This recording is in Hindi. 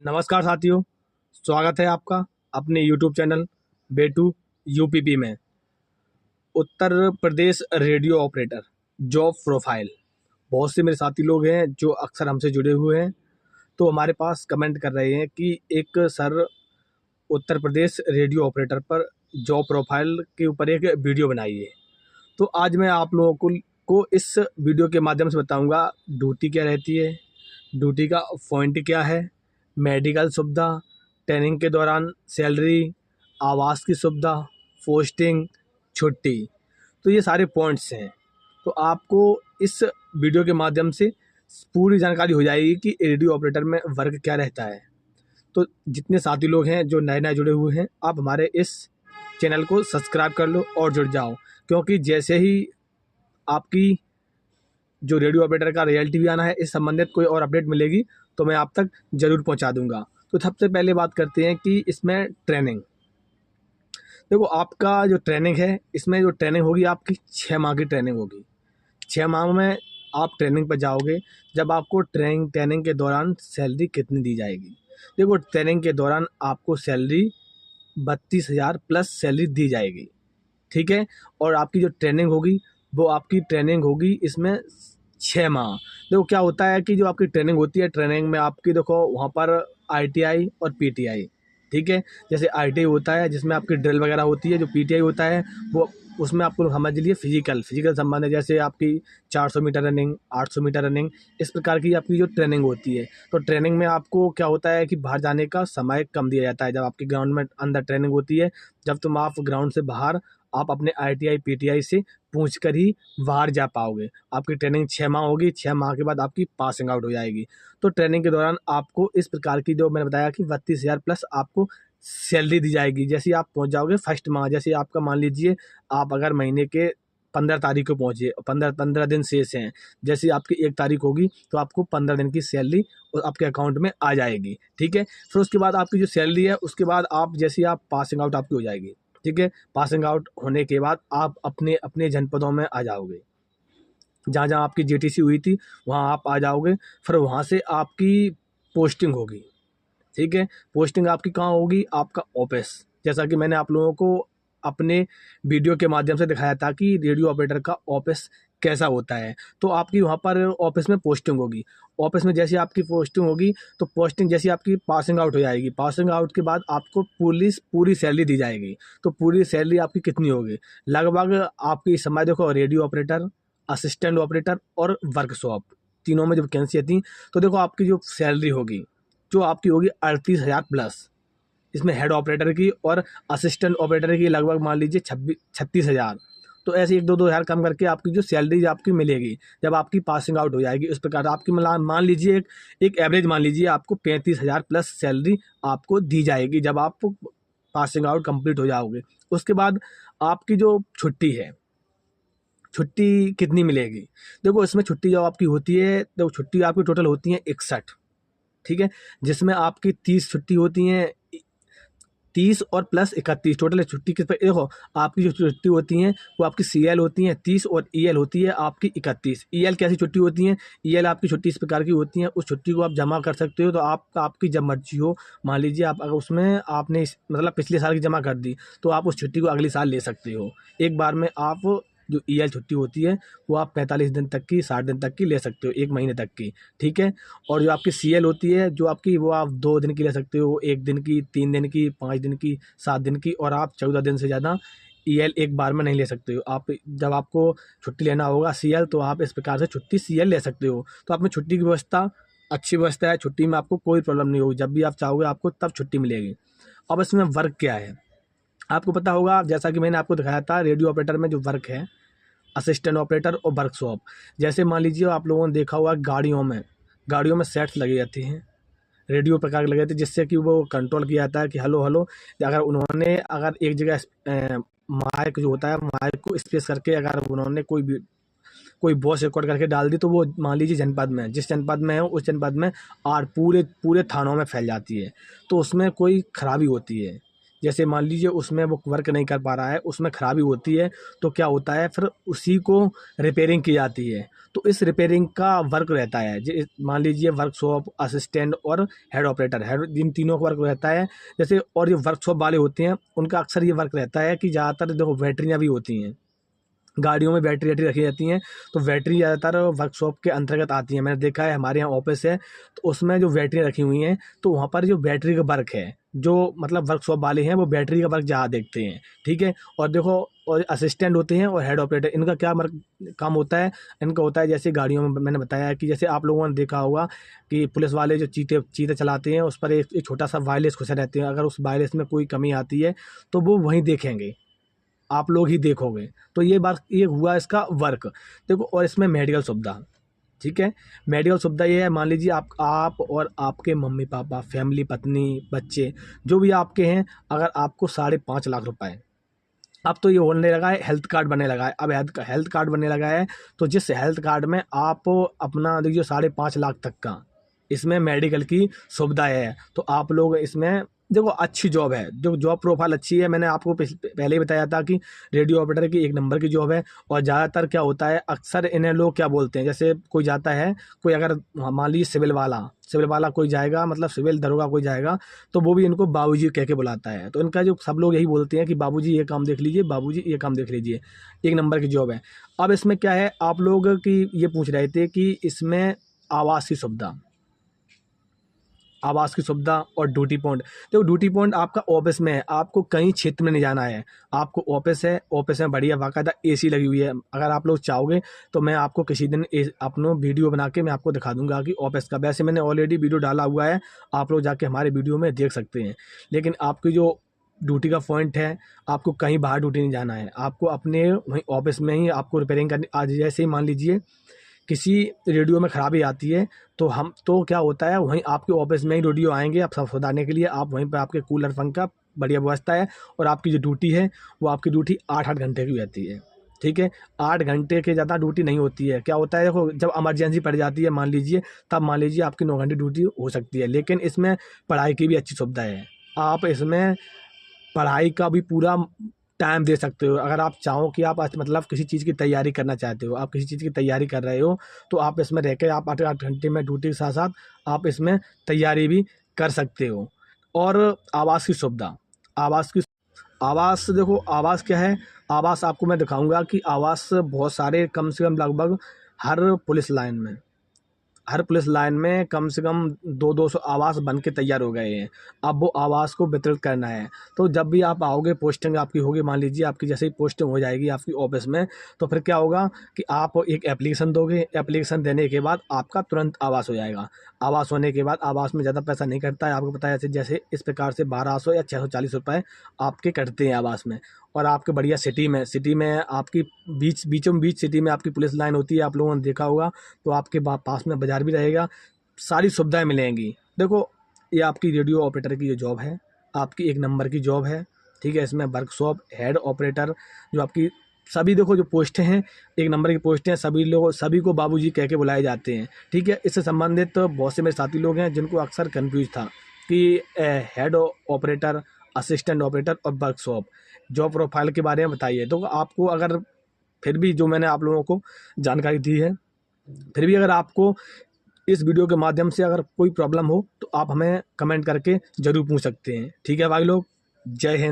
नमस्कार साथियों, स्वागत है आपका अपने यूट्यूब चैनल बेटू यूपीपी में। Uttar Pradesh radio operator job profile. बहुत से मेरे साथी लोग हैं जो अक्सर हमसे जुड़े हुए हैं, तो हमारे पास कमेंट कर रहे हैं कि एक sir Uttar Pradesh radio operator पर जॉब प्रोफाइल के ऊपर एक वीडियो बनाइए। तो आज मैं आप लोगों को इस वीडियो के माध्यम से बताऊंगा ड्यूटी क्या रहती है, ड्यूटी का पॉइंट क्या है, मेडिकल सुविधा, ट्रेनिंग के दौरान सैलरी, आवास की सुविधा, पोस्टिंग, छुट्टी। तो ये सारे पॉइंट्स हैं। तो आपको इस वीडियो के माध्यम से पूरी जानकारी हो जाएगी कि रेडियो ऑपरेटर में वर्क क्या रहता है। तो जितने साथी लोग हैं जो नए नए जुड़े हुए हैं, आप हमारे इस चैनल को सब्सक्राइब कर लो और जुड़ जाओ, क्योंकि जैसे ही आपकी जो रेडियो ऑपरेटर का रियलिटी भी आना है, इस संबंधित कोई और अपडेट मिलेगी तो मैं आप तक ज़रूर पहुंचा दूंगा। तो सबसे पहले बात करते हैं कि इसमें ट्रेनिंग। देखो, आपका जो ट्रेनिंग है, इसमें जो ट्रेनिंग होगी आपकी 6 माह की ट्रेनिंग होगी। 6 माह में आप ट्रेनिंग पर जाओगे। जब आपको ट्रेनिंग के दौरान सैलरी कितनी दी जाएगी? देखो, ट्रेनिंग के दौरान आपको सैलरी 32,000 प्लस सैलरी दी जाएगी, ठीक है। और आपकी जो ट्रेनिंग होगी वो आपकी ट्रेनिंग होगी इसमें 6 माह। देखो क्या होता है कि जो आपकी ट्रेनिंग होती है, ट्रेनिंग में आपकी देखो वहाँ पर ITI और PTI, ठीक है। जैसे ITI होता है जिसमें आपकी ड्रिल वगैरह होती है, जो PTI होता है वो उसमें आपको समझ लीजिए फिजिकल संबंध है, जैसे आपकी 400 मीटर रनिंग, 800 मीटर रनिंग, इस प्रकार की आपकी जो ट्रेनिंग होती है। तो ट्रेनिंग में आपको क्या होता है कि बाहर जाने का समय कम दिया जाता है। जब आपकी ग्राउंड में अंदर ट्रेनिंग होती है, जब तुम आप ग्राउंड से बाहर आप अपने ITI PTI से पूछ कर ही बाहर जा पाओगे। आपकी ट्रेनिंग 6 माह होगी। 6 माह के बाद आपकी पासिंग आउट हो जाएगी। तो ट्रेनिंग के दौरान आपको इस प्रकार की जो मैंने बताया कि 32,000 प्लस आपको सैलरी दी जाएगी। जैसे ही आप पहुंच जाओगे फर्स्ट माह, जैसे आपका मान लीजिए आप अगर महीने के 15 तारीख को पहुंचे और 15 दिन शेष हैं, जैसे आपकी 1 तारीख होगी तो आपको 15 दिन की सैलरी आपके अकाउंट में आ जाएगी, ठीक है। फिर उसके बाद आपकी जो सैलरी है, उसके बाद आप जैसे आप पासिंग आउट आपकी हो जाएगी, ठीक है। पासिंग आउट होने के बाद आप अपने अपने जनपदों में आ जाओगे। जहाँ जहाँ आपकी JTC हुई थी वहाँ आप आ जाओगे। फिर वहाँ से आपकी पोस्टिंग होगी, ठीक है। पोस्टिंग आपकी कहाँ होगी? आपका ऑफिस। जैसा कि मैंने आप लोगों को अपने वीडियो के माध्यम से दिखाया था कि रेडियो ऑपरेटर का ऑफिस कैसा होता है। तो आपकी वहाँ पर ऑफिस में पोस्टिंग होगी। ऑफिस में जैसे आपकी पोस्टिंग होगी तो पोस्टिंग जैसे आपकी पासिंग आउट हो जाएगी। पासिंग आउट के बाद आपको पूरी सैलरी दी जाएगी। तो पूरी सैलरी आपकी कितनी होगी? लगभग आपकी इस समय देखो, रेडियो ऑपरेटर, असिस्टेंट ऑपरेटर और वर्कशॉप, तीनों में जब वैकेंसी आती तो देखो आपकी जो सैलरी होगी जो आपकी होगी 38,000 प्लस। इसमें हेड ऑपरेटर की और असिस्टेंट ऑपरेटर की लगभग मान लीजिए 36,000। तो ऐसे 1-2 हज़ार कम करके आपकी जो सैलरी आपकी मिलेगी जब आपकी पासिंग आउट हो जाएगी। इस प्रकार आपकी मान लीजिए एक एवरेज मान लीजिए आपको 35,000 प्लस सैलरी आपको दी जाएगी जब आप पासिंग आउट कंप्लीट हो जाओगे। उसके बाद आपकी जो छुट्टी है, छुट्टी कितनी मिलेगी? देखो, इसमें छुट्टी जो आपकी होती है, तो छुट्टी आपकी टोटल होती है 61, ठीक है। जिसमें आपकी 30 छुट्टी होती हैं, 30 और प्लस 31 टोटल छुट्टी। किस पर देखो, आपकी जो छुट्टी होती हैं वो आपकी CL होती हैं 30 और EL होती है आपकी 31। EL कैसी छुट्टी होती हैं? EL आपकी छुट्टी इस प्रकार की होती हैं, उस छुट्टी को आप जमा कर सकते हो। तो आपकी जब मर्जी हो, मान लीजिए आप अगर उसमें आपने मतलब पिछले साल की जमा कर दी तो आप उस छुट्टी को अगले साल ले सकते हो। एक बार में आप जो EL छुट्टी होती है वो आप 45 दिन तक की, 60 दिन तक की ले सकते हो, 1 महीने तक की, ठीक है। और जो आपकी CL होती है जो आपकी, वो आप 2 दिन की ले सकते हो, 1 दिन की, 3 दिन की, 5 दिन की, 7 दिन की, और आप 14 दिन से ज़्यादा EL एक बार में नहीं ले सकते हो। आप जब आपको छुट्टी लेना होगा CL, तो आप इस प्रकार से छुट्टी CL ले सकते हो। तो आप में छुट्टी की व्यवस्था अच्छी व्यवस्था है। छुट्टी में आपको कोई प्रॉब्लम नहीं होगी। जब भी आप चाहोगे आपको तब छुट्टी मिलेगी। अब इसमें वर्क क्या है आपको पता होगा। जैसा कि मैंने आपको दिखाया था, रेडियो ऑपरेटर में जो वर्क है, असिस्टेंट ऑपरेटर और वर्कशॉप। जैसे मान लीजिए आप लोगों ने देखा होगा गाड़ियों में सेट्स लगे जाते हैं, रेडियो प्रकार के लगे थे, जिससे कि वो कंट्रोल किया जाता है कि हेलो हेलो। अगर एक जगह माइक जो होता है, माइक को स्पेस करके अगर उन्होंने कोई वॉइस रिकॉर्ड करके डाल दी, तो वो मान लीजिए जनपद में, जिस जनपद में है उस जनपद में और पूरे पूरे थानों में फैल जाती है। तो उसमें कोई खराबी होती है, जैसे मान लीजिए उसमें वो वर्क नहीं कर पा रहा है, उसमें खराबी होती है, तो क्या होता है फिर उसी को रिपेयरिंग की जाती है। तो इस रिपेयरिंग का वर्क रहता है, मान लीजिए वर्कशॉप, असिस्टेंट और हेड ऑपरेटर, हेड, इन तीनों का वर्क रहता है। जैसे और ये वर्कशॉप वाले होते हैं उनका अक्सर ये वर्क रहता है कि ज़्यादातर देखो बैटरियाँ भी होती हैं, गाड़ियों में बैटरी वैटरी रखी जाती हैं, तो बैटरी ज़्यादातर वर्कशॉप के अंतर्गत आती है। मैंने देखा है हमारे यहाँ ऑफिस है, तो उसमें जो बैटरियाँ रखी हुई हैं, तो वहाँ पर जो बैटरी का वर्क है, जो मतलब वर्कशॉप वाले हैं वो बैटरी का वर्क ज़्यादा देखते हैं, ठीक है। और देखो, और असिस्टेंट होते हैं और हेड ऑपरेटर, इनका क्या काम होता है, इनका होता है जैसे गाड़ियों में मैंने बताया कि जैसे आप लोगों ने देखा होगा कि पुलिस वाले जो चीते चीते चलाते हैं उस पर एक छोटा सा वायरलेस खुशा रहते हैं, अगर उस वायरलेस में कोई कमी आती है तो वो वहीं देखेंगे, आप लोग ही देखोगे। तो ये बात, ये हुआ इसका वर्क। देखो, और इसमें मेडिकल सुविधा, ठीक है। मेडिकल सुविधा ये है, मान लीजिए आप और आपके मम्मी पापा, फैमिली, पत्नी, बच्चे जो भी आपके हैं, अगर आपको 5.5 लाख रुपए, अब तो ये होने लगा है, हेल्थ कार्ड बनने लगा है, अब हेल्थ कार्ड बनने लगा है, तो जिस हेल्थ कार्ड में आप अपना देखिए 5.5 लाख तक का इसमें मेडिकल की सुविधा है, तो आप लोग इसमें देखो, अच्छी जॉब है, जो जॉब प्रोफाइल अच्छी है। मैंने आपको पहले ही बताया था कि रेडियो ऑपरेटर की 1 नंबर की जॉब है। और ज़्यादातर क्या होता है, अक्सर इन्हें लोग क्या बोलते हैं, जैसे कोई जाता है, कोई अगर मान लीजिए सिविल वाला कोई जाएगा, मतलब सिविल दरोगा कोई जाएगा, तो वो भी इनको बाबूजी कह के बुलाता है। तो इनका जो सब लोग यही बोलते हैं कि बाबूजी ये काम देख लीजिए, बाबूजी ये काम देख लीजिए, 1 नंबर की जॉब है। अब इसमें क्या है, आप लोग की ये पूछ रहे थे कि इसमें आवास की सुविधा, आवास की सुविधा और ड्यूटी पॉइंट। देखो, ड्यूटी पॉइंट आपका ऑफिस में है, आपको कहीं क्षेत्र में नहीं जाना है, आपको ऑफिस है, ऑफिस में बढ़िया बाकायदा एसी लगी हुई है। अगर आप लोग चाहोगे तो मैं आपको किसी दिन अपना वीडियो बना के मैं आपको दिखा दूंगा कि ऑफिस का, वैसे मैंने ऑलरेडी वीडियो डाला हुआ है, आप लोग जाके हमारे वीडियो में देख सकते हैं। लेकिन आपकी जो ड्यूटी का पॉइंट है, आपको कहीं बाहर ड्यूटी नहीं जाना है, आपको अपने वहीं ऑफिस में ही आपको रिपेयरिंग करनी। आज जैसे ही मान लीजिए किसी रेडियो में खराबी आती है, तो हम तो क्या होता है, वहीं आपके ऑफिस में ही रेडियो आएंगे आप सब सुधारने के लिए। आप वहीं पर, आपके कूलर पंखा बढ़िया व्यवस्था है, और आपकी जो ड्यूटी है वो आपकी ड्यूटी 8-8 घंटे की रहती है, ठीक है। 8 घंटे के ज़्यादा ड्यूटी नहीं होती है। क्या होता है, देखो, जब इमरजेंसी पड़ जाती है मान लीजिए, तब मान लीजिए आपकी 9 घंटे ड्यूटी हो सकती है। लेकिन इसमें पढ़ाई की भी अच्छी सुविधा है, आप इसमें पढ़ाई का भी पूरा टाइम दे सकते हो। अगर आप चाहो कि आप मतलब किसी चीज़ की तैयारी करना चाहते हो, आप किसी चीज़ की तैयारी कर रहे हो, तो आप इसमें रह के आप 8-8 घंटे में ड्यूटी के साथ साथ आप इसमें तैयारी भी कर सकते हो। और आवास की सुविधा, आवास की, आवास देखो, आवास क्या है, आवास आपको मैं दिखाऊंगा कि आवास बहुत सारे, कम से कम लगभग हर पुलिस लाइन में, हर पुलिस लाइन में कम से कम 200-200 आवास बन के तैयार हो गए हैं। अब वो आवास को वितरित करना है। तो जब भी आप आओगे, पोस्टिंग आपकी होगी, मान लीजिए आपकी जैसे ही पोस्टिंग हो जाएगी आपकी ऑफिस में, तो फिर क्या होगा कि आप एक एप्लीकेशन दोगे, एप्लीकेशन देने के बाद आपका तुरंत आवास हो जाएगा। आवास होने के बाद, आवास में ज़्यादा पैसा नहीं कटता है, आपको पता है, जैसे इस प्रकार से 1200 या 640 रुपये आपके कटते हैं आवास में। और आपके बढ़िया सिटी में आपकी बीचों बीच सिटी में आपकी पुलिस लाइन होती है, आप लोगों ने देखा होगा। तो आपके पास में बाज़ार भी रहेगा, सारी सुविधाएं मिलेंगी। देखो, ये आपकी रेडियो ऑपरेटर की जो जॉब है, आपकी 1 नंबर की जॉब है, ठीक है। इसमें वर्कशॉप, हेड ऑपरेटर, जो आपकी सभी, देखो, जो पोस्टें हैं, 1 नंबर की पोस्टें हैं, सभी को बाबूजी कह के बुलाए जाते हैं, ठीक है। इससे संबंधित बहुत से मेरे साथी लोग हैं जिनको अक्सर कन्फ्यूज था कि हेड ऑपरेटर, असिस्टेंट ऑपरेटर और वर्कशॉप जॉब प्रोफाइल के बारे में बताइए। तो आपको अगर फिर भी जो मैंने आप लोगों को जानकारी दी है, फिर भी अगर आपको इस वीडियो के माध्यम से अगर कोई प्रॉब्लम हो, तो आप हमें कमेंट करके ज़रूर पूछ सकते हैं, ठीक है भाई लोग। जय हिंद।